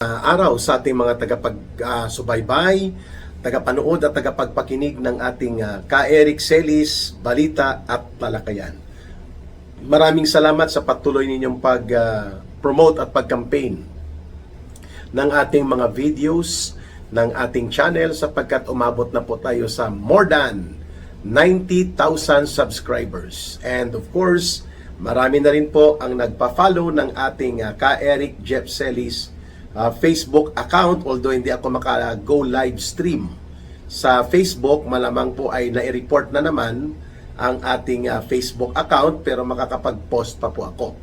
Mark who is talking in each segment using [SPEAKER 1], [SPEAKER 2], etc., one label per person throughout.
[SPEAKER 1] Araw sa ating mga tagapag-subaybay, tagapanood at tagapagpakinig ng ating Ka-Eric Celis, Balita at Talakayan. Maraming salamat sa patuloy ninyong pag-promote at pag-campaign ng ating mga videos, ng ating channel sapagkat umabot na po tayo sa more than 90,000 subscribers. And of course, marami na rin po ang nagpa-follow ng ating Ka-Eric Jeff Celis Facebook account, although hindi ako maka-go live stream sa Facebook. Malamang po ay nai-report na naman ang ating Facebook account, pero makakapag-post pa po ako.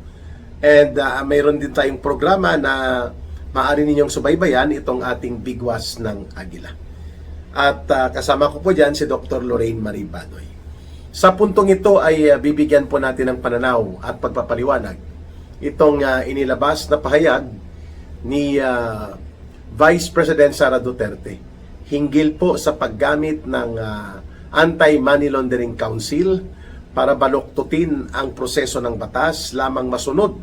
[SPEAKER 1] And mayroon din tayong programa na maaari ninyong subaybayan, itong ating Bigwas ng Agila. At kasama ko po dyan si Dr. Lorraine Marie Badoy. Sa puntong ito ay bibigyan po natin ng pananaw at pagpapaliwanag itong inilabas na pahayag ni Vice President Sara Duterte hinggil po sa paggamit ng Anti-Money Laundering Council para baluktutin ang proseso ng batas lamang masunod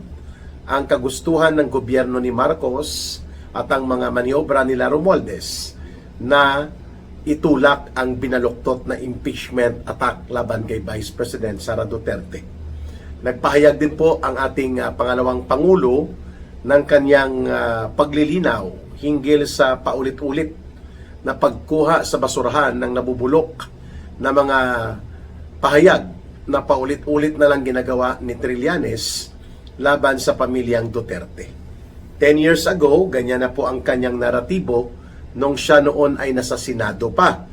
[SPEAKER 1] ang kagustuhan ng gobyerno ni Marcos at ang mga maniobra nila Romualdez na itulak ang binaluktot na impeachment attack laban kay Vice President Sara Duterte. Nagpahayag din po ang ating pangalawang Pangulo ng kanyang paglilinaw hinggil sa paulit-ulit na pagkuha sa basurahan ng nabubulok na mga pahayag na paulit-ulit na lang ginagawa ni Trillanes laban sa pamilyang Duterte. 10 years ago, ganyan na po ang kanyang naratibo nung siya noon ay nasa Senado pa.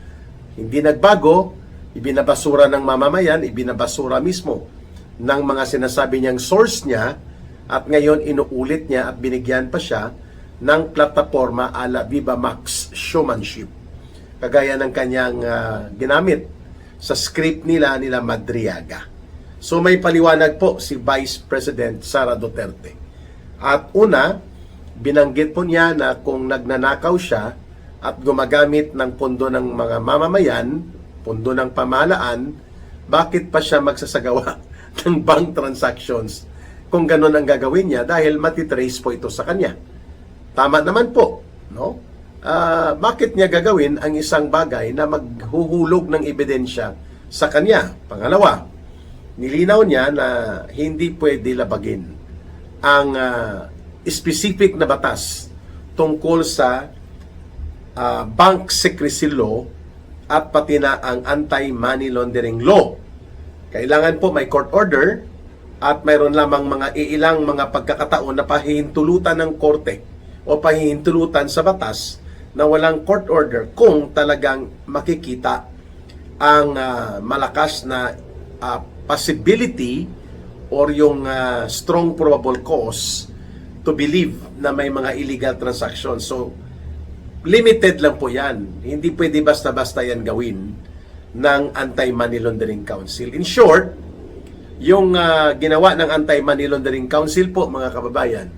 [SPEAKER 1] Hindi nagbago, ibinabasura ng mamamayan, ibinabasura mismo ng mga sinasabi niyang source niya. At ngayon inuulit niya at binigyan pa siya ng plataforma ala Viva Max showmanship. Kagaya ng kanyang ginamit sa script nila Madriaga. So may paliwanag po si Vice President Sara Duterte. At una, binanggit po niya na kung nagnanakaw siya at gumagamit ng pondo ng mga mamamayan, pondo ng pamahalaan, bakit pa siya magsasagawa ng bank transactions? Kung ganun ang gagawin niya, dahil matitrace po ito sa kanya. Tama naman po, no? Bakit niya gagawin ang isang bagay na maghuhulog ng ebidensya sa kanya? Pangalawa, nilinaw niya na hindi pwede labagin ang specific na batas tungkol sa bank secrecy law at pati na ang anti-money laundering law. Kailangan po may court order at mayroon lamang mga ilang mga pagkakataon na pahihintulutan ng korte o pahihintulutan sa batas na walang court order kung talagang makikita ang malakas na possibility or yung strong probable cause to believe na may mga illegal transactions. So, limited lang po yan. Hindi pwede basta-basta yan gawin ng Anti-Money Laundering Council. In short, yung ginawa ng Anti-Money Laundering Council po, mga kababayan,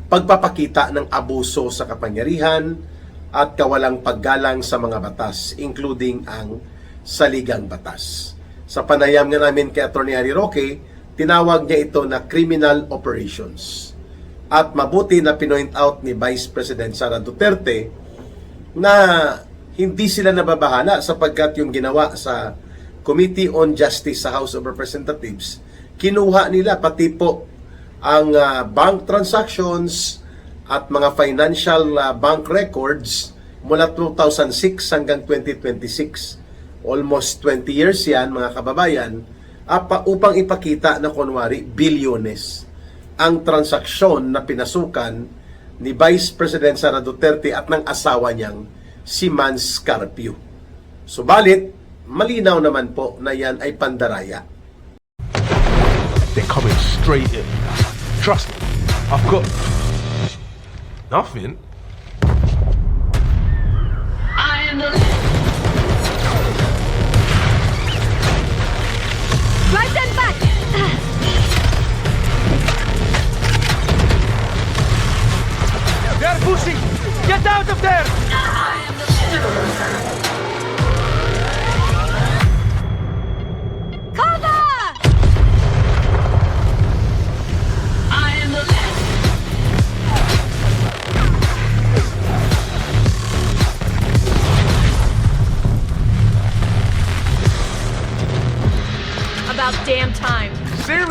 [SPEAKER 1] pagpapakita ng abuso sa kapangyarihan at kawalang paggalang sa mga batas, including ang saligang batas. Sa panayam nga namin kay Atty. Harry Roque, tinawag niya ito na criminal operations. At mabuti na pinoint out ni Vice President Sara Duterte na hindi sila nababahala sapagkat yung ginawa sa Committee on Justice sa House of Representatives, kinuha nila pati po ang bank transactions at mga financial bank records mula 2006 hanggang 2026. Almost 20 years yan, mga kababayan, upang ipakita na kunwari bilyones ang transaksyon na pinasukan ni Vice President Sara Duterte at ng asawa niyang si Mans Carpio. Subalit, malinaw naman po na yan ay pandaraya.
[SPEAKER 2] They're coming straight in. Trust me. I've got nothing.
[SPEAKER 3] I am the
[SPEAKER 4] Right then back!
[SPEAKER 2] They're pushing. Get out of there.
[SPEAKER 4] Cover!
[SPEAKER 3] I am the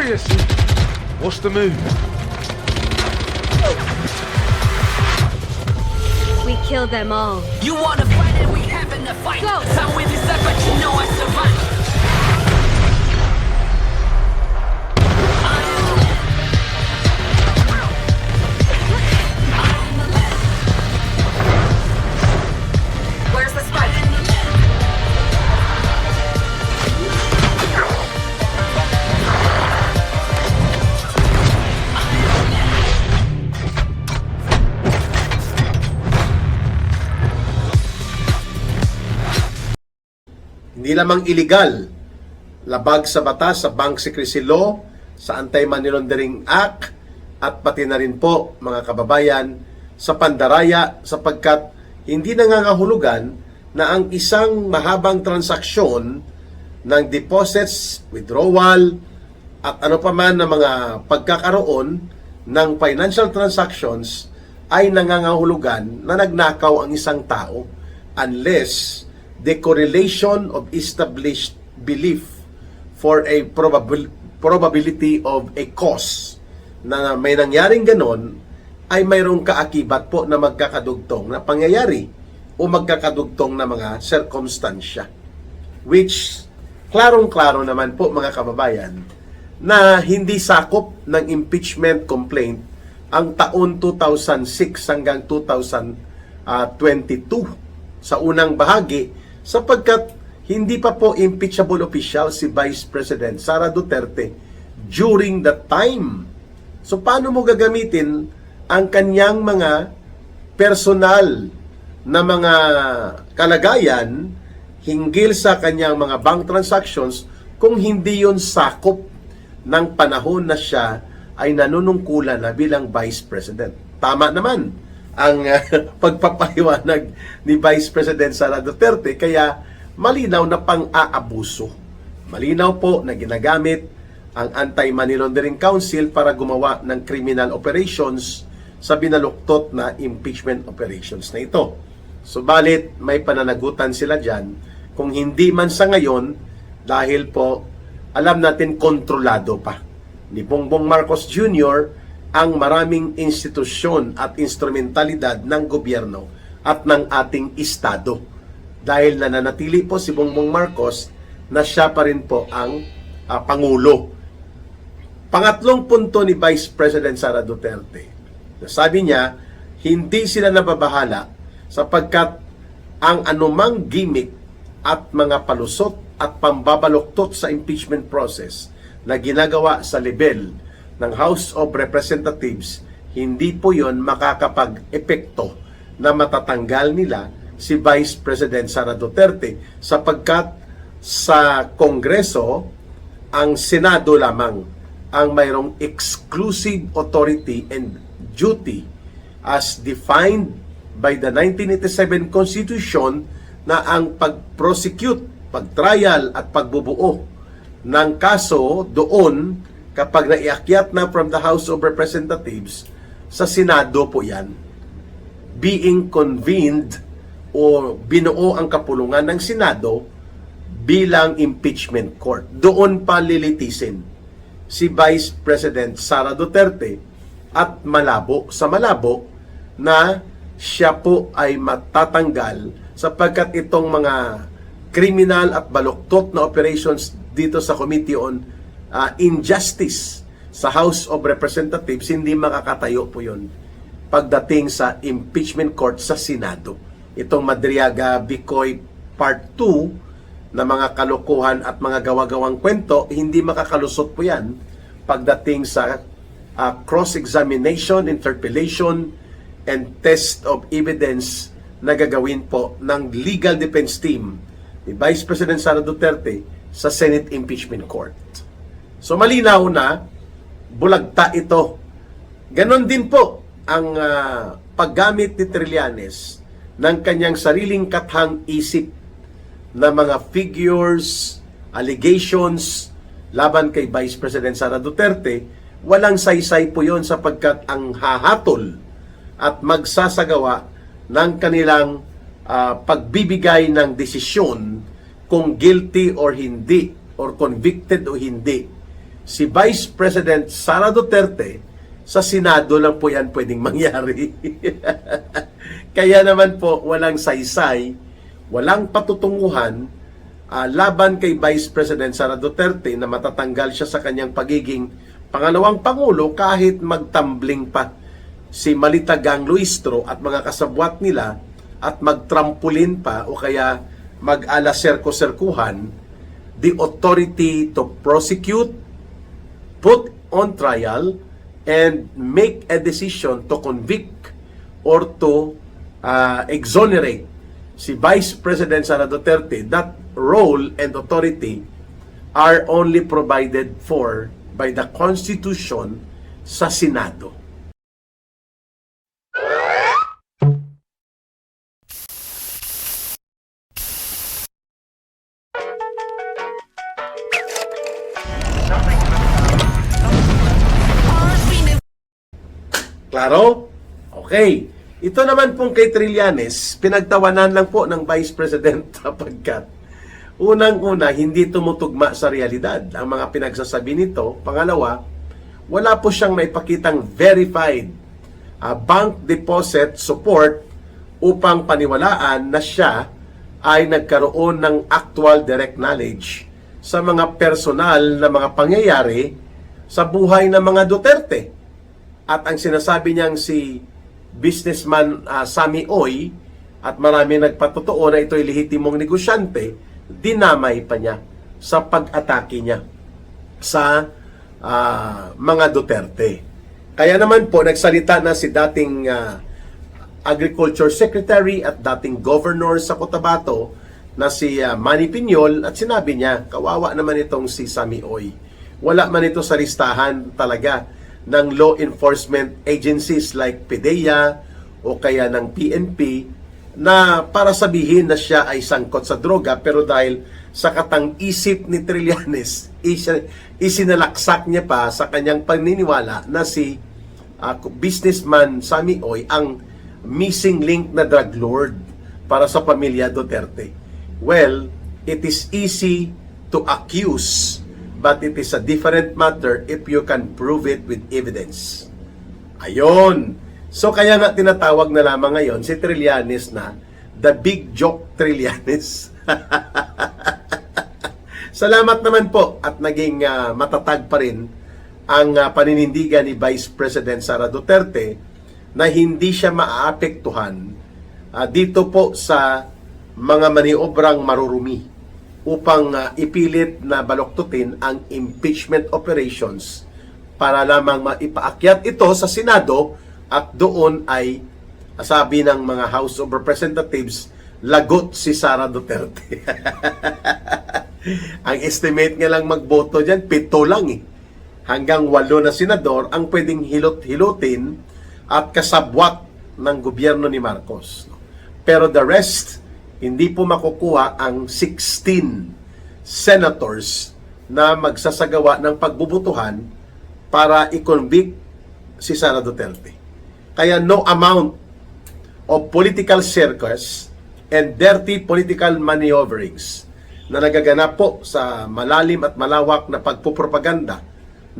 [SPEAKER 2] Seriously? What's the move?
[SPEAKER 3] We kill them all.
[SPEAKER 4] You wanna fight and we having a fight.
[SPEAKER 3] Go.
[SPEAKER 4] I'm with this stuff, but you know I survive. Where's the spike?
[SPEAKER 1] Hindi lamang illegal, labag sa batas, sa Bank Secrecy Law, sa Anti-Money Laundering Act, at pati na rin po, mga kababayan, sa pandaraya sapagkat hindi nangangahulugan na ang isang mahabang transaksyon ng deposits, withdrawal, at ano pa man na mga pagkakaroon ng financial transactions ay nangangahulugan na nagnakaw ang isang tao unless the correlation of established belief for a probability of a cause na may nangyaring ganon ay mayroong kaakibat po na magkakadugtong na pangyayari o magkakadugtong na mga sirkumstansya, which klarong-klaro naman po, mga kababayan, na hindi sakop ng impeachment complaint ang taon 2006 hanggang 2022 sa unang bahagi, sapagkat hindi pa po impeachable official si Vice President Sara Duterte during that time. So paano mo gagamitin ang kanyang mga personal na mga kalagayan hinggil sa kanyang mga bank transactions kung hindi yon sakop ng panahon na siya ay nanunungkulan na bilang Vice President? Tama naman ang pagpapaliwanag ni Vice President Sara Duterte, kaya malinaw na pang-aabuso. Malinaw po na ginagamit ang Anti-Money Laundering Council para gumawa ng criminal operations sa binaluktot na impeachment operations na ito. Subalit, may pananagutan sila dyan, kung hindi man sa ngayon, dahil po, alam natin, kontrolado pa ni Bongbong Marcos Jr. ang maraming institusyon at instrumentalidad ng gobyerno at ng ating Estado. Dahil nananatili po si Bongbong Marcos na siya pa rin po ang Pangulo. Pangatlong punto ni Vice President Sara Duterte, sabi niya, hindi sila nababahala sapagkat ang anumang gimmick at mga palusot at pambabaluktot sa impeachment process na ginagawa sa level ng House of Representatives, hindi po yon makakapag-epekto na matatanggal nila si Vice President Sara Duterte sapagkat sa Kongreso, ang Senado lamang ang mayroong exclusive authority and duty as defined by the 1987 Constitution na ang pag-prosecute, pag-trial at pagbubuo ng kaso doon kapag naiakyat na from the House of Representatives sa Senado po yan. Being convened o binuo ang kapulungan ng Senado bilang impeachment court. Doon pa lilitisin si Vice President Sara Duterte at malabo na siya po ay matatanggal sapagkat itong mga criminal at baluktot na operations dito sa Committee on Injustice sa House of Representatives, hindi makakatayo po yun pagdating sa impeachment court sa Senado. Itong Madriaga Bicoy Part 2 na mga kalokohan at mga gawa-gawang kwento, hindi makakalusot po yan pagdating sa cross-examination, interpellation, and test of evidence na gagawin po ng legal defense team ni Vice President Sara Duterte sa Senate Impeachment Court. So malinaw na bulagta ito. Ganon din po ang paggamit ni Trillanes ng kanyang sariling kathang isip na mga figures, allegations laban kay Vice President Sara Duterte. Walang saysay po yon sapagkat ang hahatol at magsasagawa ng kanilang pagbibigay ng desisyon kung guilty or hindi or convicted o hindi si Vice President Sara Duterte, sa Senado lang po yan pwedeng mangyari. Kaya naman po, walang saysay, walang patutunguhan laban kay Vice President Sara Duterte na matatanggal siya sa kanyang pagiging pangalawang Pangulo kahit magtumbling pa si Malitagang Luistro at mga kasabwat nila at magtrampolin pa o kaya mag-alaserko-serkuhan the authority to prosecute, put on trial, and make a decision to convict or to exonerate si Vice President Sara Duterte. That role and authority are only provided for by the Constitution sa Senado. Klaro? Okay. Ito naman pong kay Trillanes, pinagtawanan lang po ng Vice President sapagkat unang-una, hindi tumutugma sa realidad ang mga pinagsasabi nito. Pangalawa, wala po siyang maipakitang verified bank deposit support upang paniwalaan na siya ay nagkaroon ng actual direct knowledge sa mga personal na mga pangyayari sa buhay ng mga Duterte. At ang sinasabi niyang si businessman Sammy Oy at marami nagpatotoo na ito'y lehitimong negosyante, dinamay pa niya sa pag-atake niya sa mga Duterte. Kaya naman po, nagsalita na si dating Agriculture Secretary at dating Governor sa Cotabato na si Manny Piñol at sinabi niya, kawawa naman itong si Sammy Oy. Wala man ito sa listahan talaga ng law enforcement agencies like PDEA o kaya ng PNP na para sabihin na siya ay sangkot sa droga, pero dahil sa katang-isip ni Trillanes, isinalaksak niya pa sa kanyang paniniwala na si businessman Sammy Oy ang missing link na drug lord para sa pamilya Duterte. Well, it is easy to accuse, but it is a different matter if you can prove it with evidence. Ayon. So kaya nga tinatawag na lamang ngayon si Trillanes na the big joke Trillanes. Salamat naman po at naging matatag pa rin ang paninindigan ni Vice President Sara Duterte na hindi siya maaapektuhan dito po sa mga maniobrang marurumi upang ipilit na baloktutin ang impeachment operations para lamang maipaakyat ito sa Senado at doon ay sabi ng mga House of Representatives, lagot si Sara Duterte. Ang estimate nga lang magboto dyan, 7 lang eh. Hanggang 8 na senador ang pwedeng hilot-hilotin at kasabwat ng gobyerno ni Marcos. Pero the rest, hindi po makukuha ang 16 senators na magsasagawa ng pagbubutuhan para i-convict si Sara Duterte. Kaya no amount of political circus and dirty political maneuverings na nagaganap po sa malalim at malawak na pagpupropaganda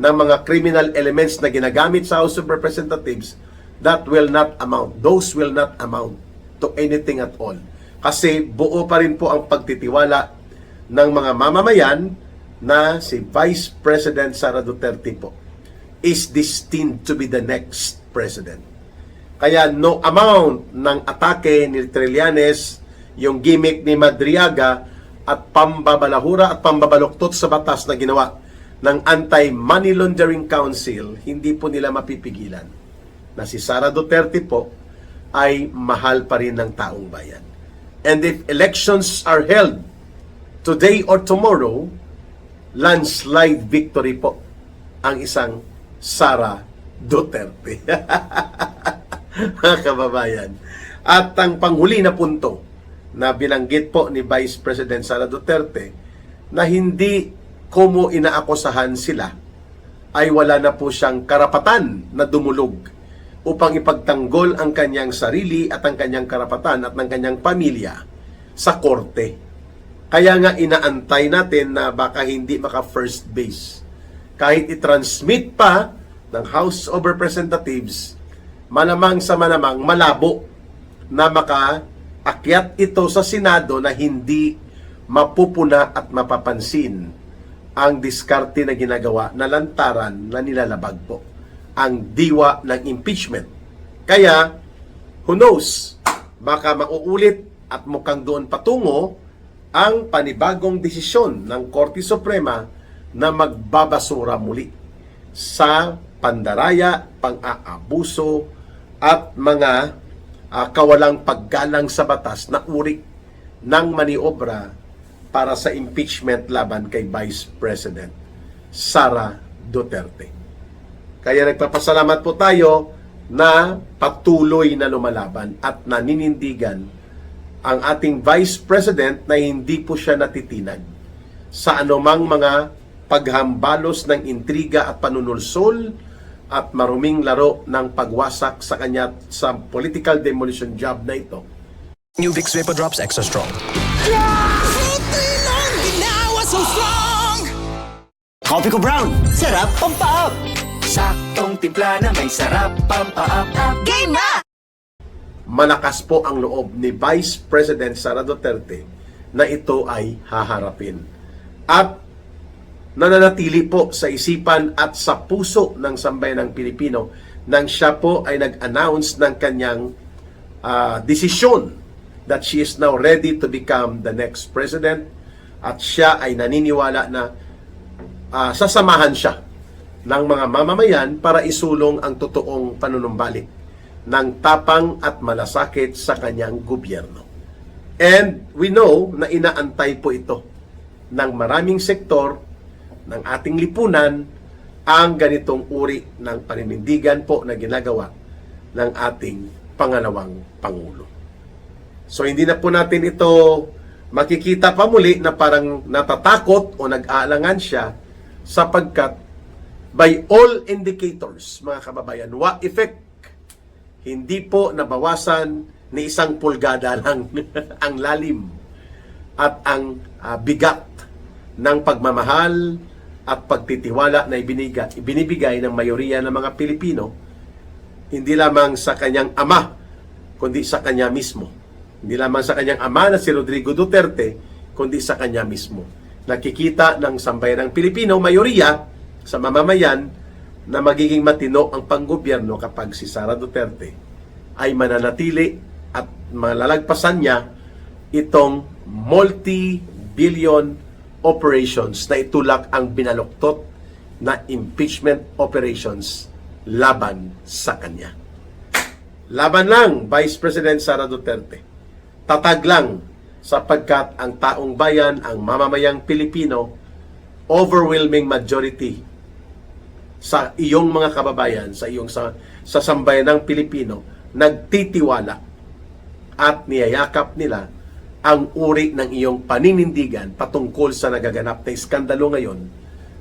[SPEAKER 1] ng mga criminal elements na ginagamit sa House of Representatives, those will not amount to anything at all. Kasi buo pa rin po ang pagtitiwala ng mga mamamayan na si Vice President Sara Duterte po is destined to be the next president. Kaya no amount ng atake ni Trillanes, yung gimmick ni Madriaga at pambabalahura at pambabaluktot sa batas na ginawa ng Anti-Money Laundering Council, hindi po nila mapipigilan na si Sara Duterte po ay mahal pa rin ng taong bayan. And if elections are held today or tomorrow, landslide victory po ang isang Sara Duterte. Mga kababayan. At ang panghuli na punto na binanggit po ni Vice President Sara Duterte na hindi kumo inaakusahan sila ay wala na po siyang karapatan na dumulog upang ipagtanggol ang kanyang sarili at ang kanyang karapatan at ng kanyang pamilya sa korte. Kaya nga inaantay natin na baka hindi maka first base kahit i-transmit pa ng House of Representatives, malamang sa malamang malabo na makaakyat ito sa Senado na hindi mapupuna at mapapansin ang diskarte na ginagawa na lantaran na nilalabag po ang diwa ng impeachment. Kaya, who knows, baka mauulit at mukhang doon patungo ang panibagong desisyon ng Korte Suprema na magbabasura muli sa pandaraya, pang-aabuso at mga kawalang paggalang sa batas na uri ng maniobra para sa impeachment laban kay Vice President Sara Duterte. Kaya nagpapasalamat po tayo na patuloy na lumalaban at naninindigan ang ating Vice President na hindi po siya natitinag sa anumang mga paghambalos ng intriga at panunulsol at maruming laro ng pagwasak sa kanya sa political demolition job na ito.
[SPEAKER 5] New Vicks Vapor Drops Extra Strong. Coffee ko brown, sarap pampaap. Saktong timpla na may sarap pampaap.
[SPEAKER 4] Game na!
[SPEAKER 1] Malakas po ang loob ni Vice President Sara Duterte na ito ay haharapin. At nananatili po sa isipan at sa puso ng sambayanang Pilipino nang siya po ay nag-announce ng kanyang desisyon that she is now ready to become the next president at siya ay naniniwala na sasamahan siya ng mga mamamayan para isulong ang totoong panunumbalik ng tapang at malasakit sa kanyang gobyerno. And we know na inaantay po ito ng maraming sektor ng ating lipunan ang ganitong uri ng paninindigan po na ginagawa ng ating pangalawang Pangulo. So hindi na po natin ito makikita pa muli na parang natatakot o nag-aalangan siya sapagkat by all indicators, mga kababayan, wa effect, hindi po nabawasan ni isang pulgada lang ang lalim at ang bigat ng pagmamahal at pagtitiwala na ibinibigay ng mayoriya ng mga Pilipino, hindi lamang sa kanyang ama, kundi sa kanya mismo. Hindi lamang sa kanyang ama na si Rodrigo Duterte, kundi sa kanya mismo. Nakikita ng sambayanang Pilipino, mayoriya sa mamamayan, na magiging matino ang panggobyerno kapag si Sara Duterte ay mananatili at malalagpasan niya itong multi-billion operations na itulak ang binaluktot na impeachment operations laban sa kanya. Laban lang, Vice President Sara Duterte. Tatag lang sapagkat ang taong bayan, ang mamamayang Pilipino, overwhelming majority sa iyong mga kababayan, sa iyong sa sambayanang Pilipino, nagtitiwala at niyayakap nila ang uri ng iyong paninindigan patungkol sa nagaganap na iskandalo ngayon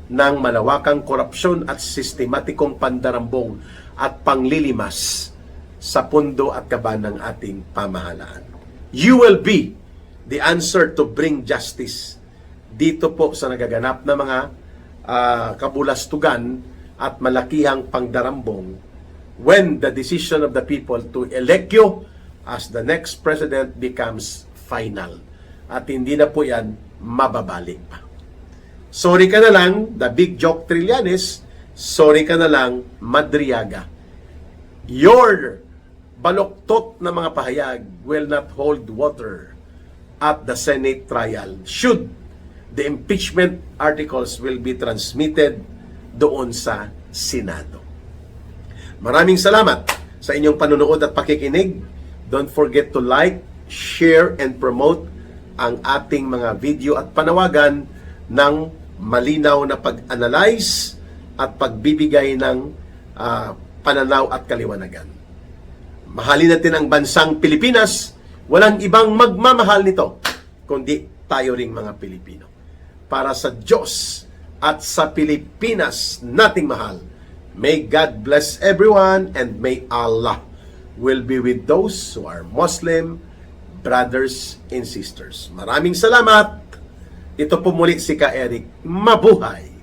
[SPEAKER 1] ng malawakang korupsyon at sistematikong pandarambong at panglilimas sa pundo at kaban ng ating pamahalaan. You will be the answer to bring justice dito po sa nagaganap na mga kabulastugan at malakihang pangdarambong when the decision of the people to elect you as the next president becomes final. At hindi na po yan mababalik pa. Sorry ka na lang, the big joke Trillanes. Sorry ka na lang, Madriaga. Your baluktot na mga pahayag will not hold water at the Senate trial should the impeachment articles will be transmitted doon sa Senado. Maraming salamat sa inyong panunood at pakikinig. Don't forget to like, share, and promote ang ating mga video at panawagan ng malinaw na pag-analyze at pagbibigay ng pananaw at kaliwanagan. Mahalin natin ang bansang Pilipinas. Walang ibang magmamahal nito kundi tayo ring mga Pilipino. Para sa Diyos at sa Pilipinas nating mahal, may God bless everyone and may Allah will be with those who are Muslim brothers and sisters. Maraming salamat. Ito po muli si Ka Eric. Mabuhay!